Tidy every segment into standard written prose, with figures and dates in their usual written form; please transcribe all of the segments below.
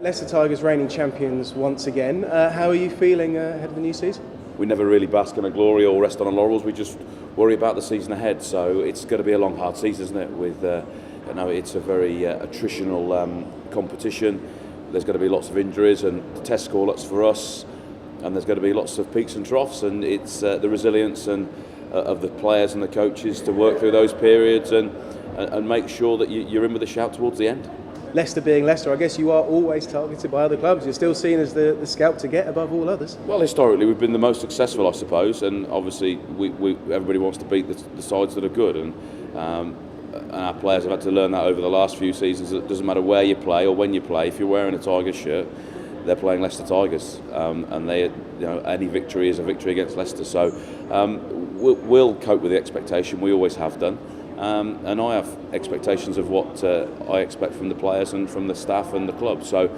Leicester Tigers reigning champions once again. How are you feeling ahead of the new season? We never really bask in a glory or rest on our laurels. We just worry about the season ahead. So it's going to be a long, hard season, isn't it? It's a very attritional competition. There's going to be lots of injuries and test call-ups for us, and there's going to be lots of peaks and troughs. And it's the resilience and of the players and the coaches to work through those periods and make sure that you're in with a shout towards the end. Leicester being Leicester, I guess you are always targeted by other clubs. You're still seen as the scalp to get above all others. Well, historically, we've been the most successful, I suppose, and obviously everybody wants to beat the sides that are good, and our players have had to learn that over the last few seasons. That it doesn't matter where you play or when you play. If you're wearing a Tigers shirt, they're playing Leicester Tigers, and any victory is a victory against Leicester. So we'll cope with the expectation. We always have done. And I have expectations of what I expect from the players and from the staff and the club. So,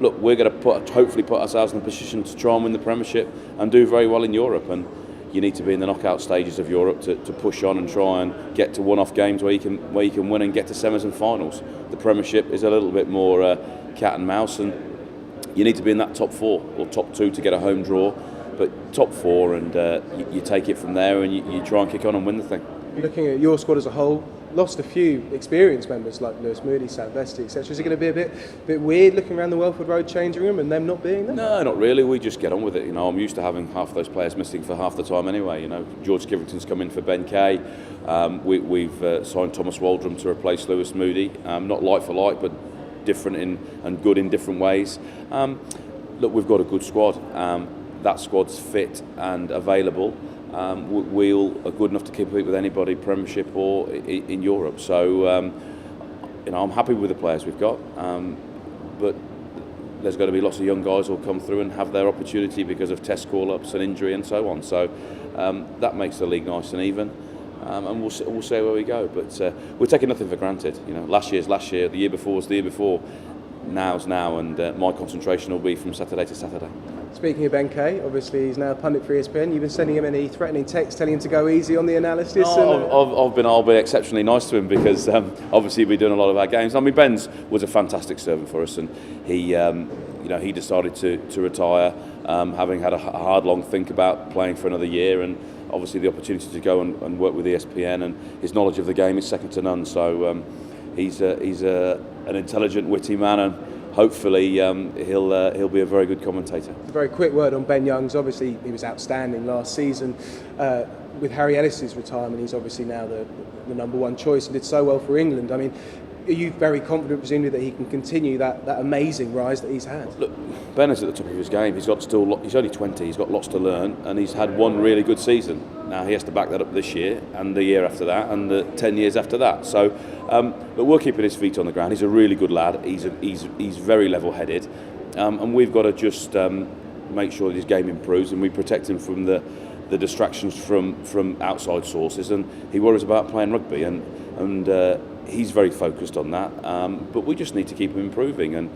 look, we're going to hopefully put ourselves in a position to try and win the Premiership and do very well in Europe. And you need to be in the knockout stages of Europe to push on and try and get to one-off games where you can win and get to semis and finals. The Premiership is a little bit more cat and mouse, and you need to be in that top 4 or top 2 to get a home draw. But top 4, and you take it from there, and you try and kick on and win the thing. Looking at your squad as a whole, lost a few experienced members like Lewis Moody, Sam Vesti, etc. Is it going to be a bit weird looking around the Welford Road changing room and them not being there? No, not really. We just get on with it. I'm used to having half those players missing for half the time anyway. George Skiverington's come in for Ben Kay. We've signed Thomas Waldrom to replace Lewis Moody. Not like for like, but different and good in different ways. Look, we've got a good squad. That squad's fit and available. We're good enough to compete with anybody, Premiership or in Europe. So, I'm happy with the players we've got. But there's going to be lots of young guys who'll come through and have their opportunity because of test call-ups and injury and so on. So that makes the league nice and even. And we'll see where we go. But we're taking nothing for granted. Last year's last year, the year before was the year before. Now's now, and my concentration will be from Saturday to Saturday. Speaking of Ben Kay, obviously he's now a pundit for ESPN. You've been sending him any threatening texts telling him to go easy on the analysis? I've been exceptionally nice to him because obviously we're doing a lot of our games. I mean, Ben's was a fantastic servant for us, and he decided to retire, having had a hard, long think about playing for another year, and obviously the opportunity to go and work with ESPN, and his knowledge of the game is second to none. So he's an intelligent, witty man, and hopefully he'll be a very good commentator. A very quick word on Ben Youngs. Obviously he was outstanding last season. With Harry Ellis's retirement, he's obviously now the number one choice and did so well for England. I mean, are you very confident, presumably, that he can continue that amazing rise that he's had? Look, Ben is at the top of his game. He's only 20. He's got lots to learn, and he's had one really good season. Now he has to back that up this year, and the year after that, and the 10 years after that. So, but we're keeping his feet on the ground. He's a really good lad. He's very level-headed, and we've got to just make sure that his game improves, and we protect him from the distractions from outside sources. And he worries about playing rugby, and he's very focused on that, but we just need to keep him improving, and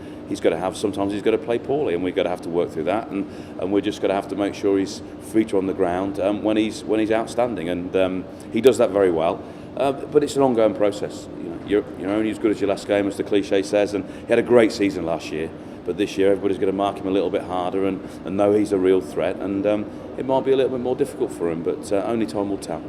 sometimes he's got to play poorly, and we've got to have to work through that, and we're just going to have to make sure his feet are on the ground when he's outstanding, and he does that very well, but it's an ongoing process. You're only as good as your last game, as the cliche says, and he had a great season last year, but this year everybody's going to mark him a little bit harder and know he's a real threat, and it might be a little bit more difficult for him, but only time will tell.